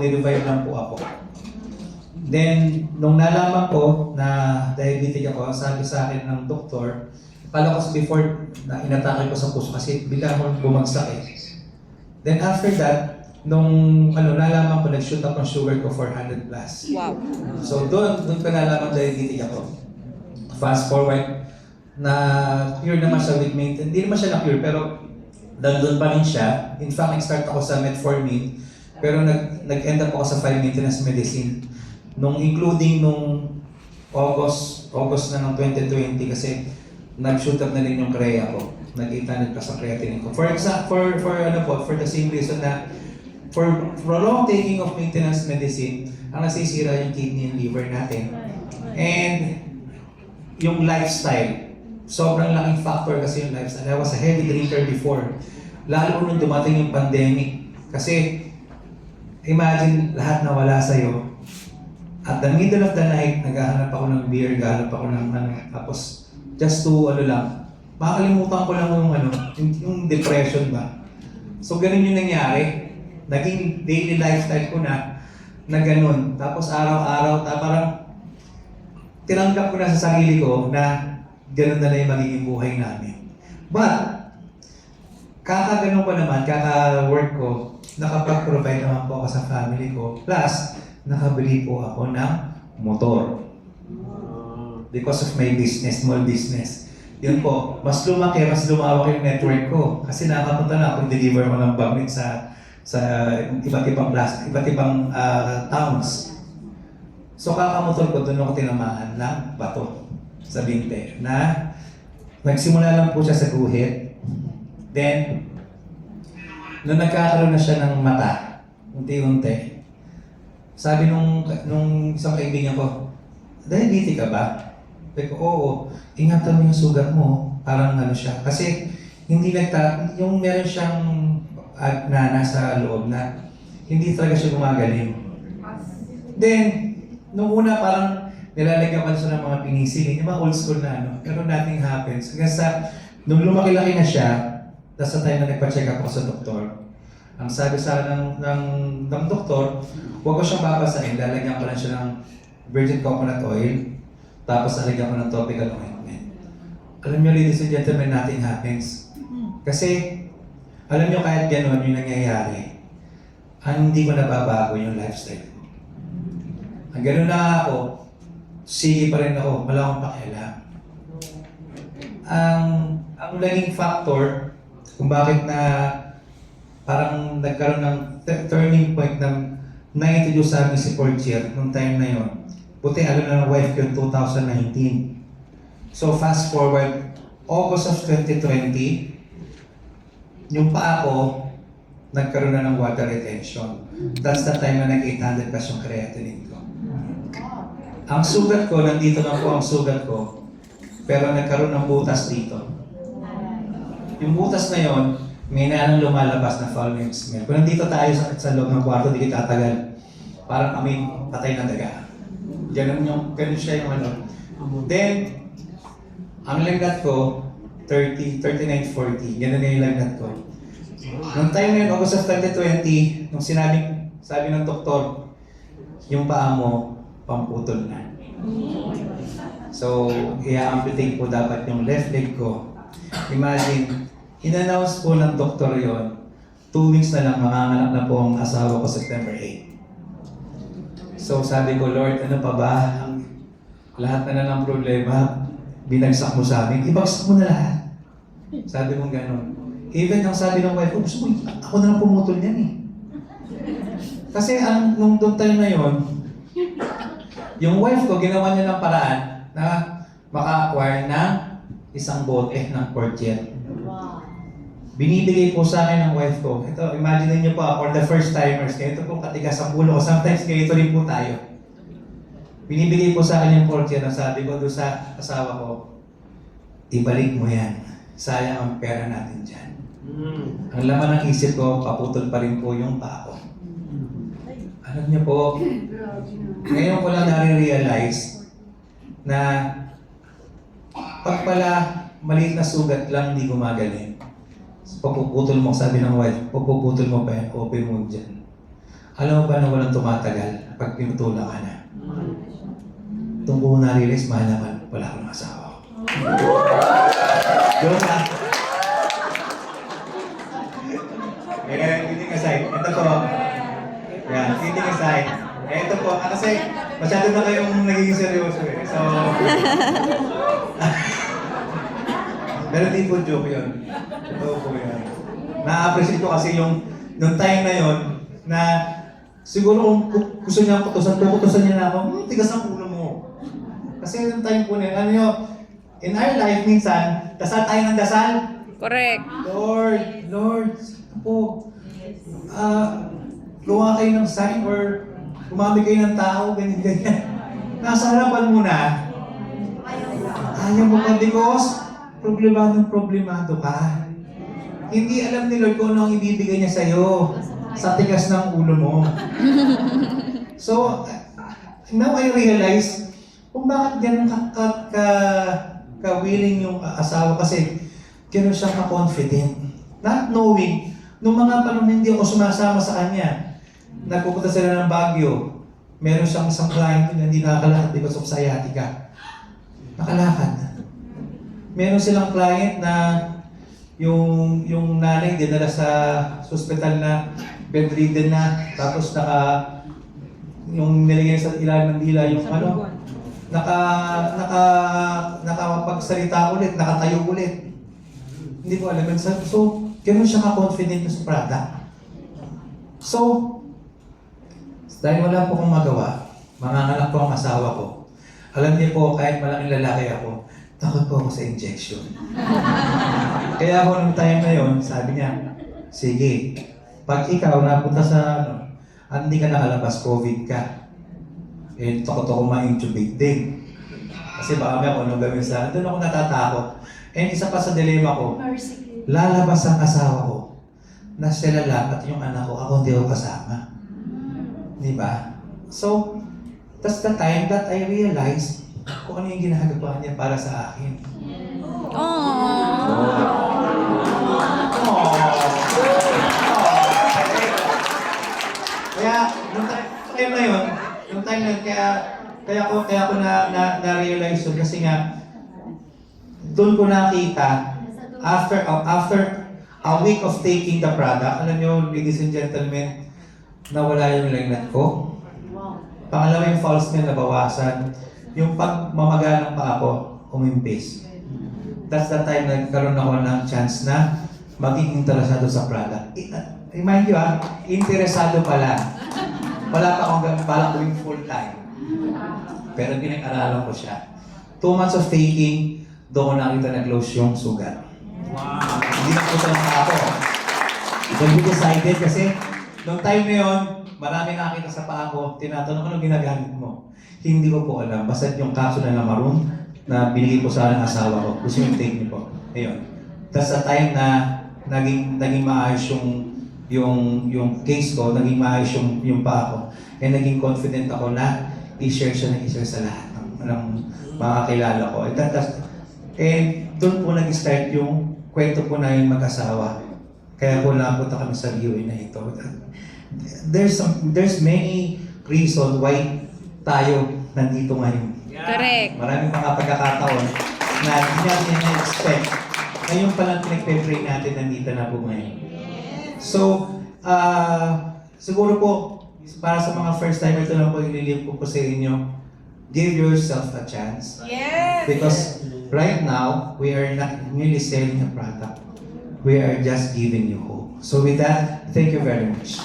ni-revive lang po ako. Then, nung nalaman ko na diabetic ako, sabi sa akin ng doktor, akala ko before na inatake ko sa puso kasi bigla akong bumagsak eh. Then after that, nung nalaman ko, nag-shoot up ang sugar ko 400 plus. Wow. So doon ko nalaman diabetic ako. Fast forward, na cure naman siya with maintenance. Hindi naman siya na-cure, pero doon pa rin siya. In fact, nag-start ako sa metformin, pero nag-end up ako sa 5 maintenance medicine. Including nung August na ng 2020 kasi nag-shoot up na rin yung CREA ko. Nag-800 pa sa creatinine ko. For the same reason na for prolonged taking of maintenance medicine, ang nasisira yung kidney and liver natin. And yung lifestyle, sobrang laking factor kasi yung lifestyle. I was a heavy drinker before. Lalo nung dumating yung pandemic. Kasi, imagine lahat na wala sa'yo. At the middle of the night, naghahanap ako ng beer, naghahanap ako ng tapos just to makakalimutan ko lang yung depression ba. So ganun yung nangyari. Naging daily lifestyle ko na ganun. Tapos araw-araw, parang tinanggap ko na sa sarili ko na ganun na yung magiging buhay namin. But, kaka-ganun ko naman, kaka-work ko, nakapag-provide naman po ako sa family ko. Plus, nakabili po ako ng motor. Because of my business, small business. Yun po, mas lumawak yung network ko. Kasi nakapunta na ako, deliver ko ng bagnet sa iba't ibang towns. So kakamotor ko, doon ako tinamaan ng bato sa binte na nagsimula lang po siya sa guhit. Then, nung nagkakaroon na siya ng mata, unti-unti, sabi nung isang kaibigan ko, diabetic ka ba? Sabi ko, oo. Ingatan mo yung sugat mo. Parang siya. Kasi hindi yung meron siyang nasa loob na hindi talaga siya gumagaling. Then, nung una parang nilalagyan ko siya ng mga pinisilin, yung mga old school na pero nothing happens. Hanggang nung lumaki-laki na siya, nasa time na nagpa-check up ako sa doktor, ang sabi sa akin ng doktor, huwag ko siyang babasahin, lalagyan ko lang siya ng virgin coconut oil, tapos lalagyan ko ng topical ointment. Alam niyo, ladies and gentlemen, nothing happens. Kasi, alam niyo kahit gano'n yung nangyayari, hindi ko nababago yung lifestyle ko. Ang gano'n na ako, sige pa rin ako, wala akong pakialam. Ang naging factor kung bakit na parang nagkaroon ng turning point na na-introduce sa amin si Portier nung time na yon. Buti alam na ng wife ko yung 2019. So fast forward, August of 2020, yung paa ko, nagkaroon na ng water retention. That's the time na nag-800 plus yung creatinine ko. Ang sugat ko, nandito lang po ang sugat ko, pero nagkaroon ng butas dito. Yung butas na yon, may nanang lumalabas na foul smell. Kung nandito tayo sa loob ng kwarto, di kita tagal. Parang kami patay na daga. Ganun siya yung Then, ang lagnat ko, 39, 40. Ganun na yung lagnat ko. Nung time na yun, August of 2020, nung sabi ng doktor, yung paa mo, pamputol na. So, i-amputate po dapat yung left leg ko. Imagine, in-announce po ng doktor yon, 2 weeks na lang manganganak na po ang asawa ko September 8. So sabi ko, Lord, ano pa ba? Lahat na ng problema, binagsak mo sa amin. Ibagsak mo na lahat. Sabi mo gano'n. Even ang sabi ng wife ko, gusto mo, ako na lang pumutol niyan eh. Kasi nung time na yon, yung wife ko, ginawa niya ng paraan na maka-acquire ng isang bote ng Portier. Binibigay po sa akin ng wife ko. Ito, imagine niyo po, for the first timers, ganito po katigas ang ulo ko. Sometimes ganito rin po tayo. Binibigay po sa akin yung Portier na sabi ko doon sa asawa ko, ibalik mo yan. Sayang ang pera natin dyan. Ang laman ng isip ko, paputol pa rin po yung paa ko. Alam niyo po, ngayon ko lang nare-realize na pag pala maliit na sugat lang, hindi gumagaling. Pagpuputol mo, sabi ng wife, pagpuputol mo pa yan, open mo dyan. Alam mo ba na walang tumatagal pag pinutula ka na? Itong ko na-realize, mahal naman wala akong ng asawa ko. Joke lang. Kidding aside, ito po. Yan, kidding aside. Ito po, kasi masyado na kayong nagiging seryoso eh. So, pero di po joke yun. Ito po yun. Na-appreciate ko kasi yung time na yun, na siguro kung gusto niya puputusan niya na ako, tigas ang ulo mo. Kasi yung time po na yun, ano yun, in our life minsan, dasal tayo ng dasal. Correct. Lord, po, gawa kayo ng sign or gumamit kayo ng tao, ganyan. Nasa harapan mo na, ayaw mo pa because problemado ka. Hindi alam ni Lord kung ano ang ibibigay niya sa'yo sa tigas ng ulo mo. So, now I realize kung bakit ganun ka-willing yung asawa kasi gano'n siyang ka-confident. Not knowing, nung mga panahon hindi ako sumasama sa kanya, nagpupunta sila ng Baguio, meron siyang isang client na hindi nakakalakad because of sciatica. Nakalakad. Meron silang client na yung nanay dinala sa hospital na bedridden na, tapos yung nilagay sa ilalim ng dila, yung nakapagsalita ulit, nakatayo ulit. Hindi ko alam yun. So, gano'n siya ka-confident sa product. So, dahil wala po akong magawa, manganganak po ang asawa ko. Alam niyo po, kahit malaking lalaki ako, takot po ako sa injection. Kaya ako nung time na yun, sabi niya, sige, pag ikaw napunta sa hindi ka nakalabas, COVID ka. Eh, takot ako ma-intubate din. Kasi baka may ako nung gawin sa akin, doon ako natatakot. And isa pa sa dilema ko, lalabas ang asawa ko, na sila lang at yung anak ko, ako hindi ako kasama. Di ba? So, that's the time that I realized kung ano yung ginagawa niya para sa akin. Kaya, yung time na yun, kaya ko na-realize yun kasi nga, doon ko nakita, after a week of taking the product, alam nyo, ladies and gentlemen, nawala yung lagnat ko. Pangalawa yung false meal nabawasan. Yung pagmamaga ng paa ko, umimpis. That's the time na nagkaroon ako ng chance na maging interesado sa product. Remind you interesado pala. Wala pa akong balak gawing full time. Pero pinag-aralan ko siya. 2 months of taking, doon ko nakita nag-close yung sugat. Wow. Hindi na puto na ako. Don't be excited kasi noong time na yun, marami nakita sa paa ko, tinatanong ano ginagamit mo. Hindi ko po alam. Basta yung capsule na maroon na binigay ko sa asawa ko. Gusto yung take niyo po. Ayun. That's the time na naging maayos yung case ko, naging maayos yung paa ko. And naging confident ako na i-share siya sa lahat ng mga kilala ko. And doon po nag-start yung kwento po na yung mag-asawa. Kaya po napunta kami sa viewing na ito. There's many reason why tayo nandito ngayon. Correct. Maraming mga pagkakataon na hindi natin na-expect. Ngayon pa lang pinag-pray natin nandito na po ngayon. So, siguro po, para sa mga first time, ito lang po ililip ko sa inyo. Give yourself a chance. Yes! Because right now, we are not merely selling a product. We are just giving you hope. So with that, thank you very much.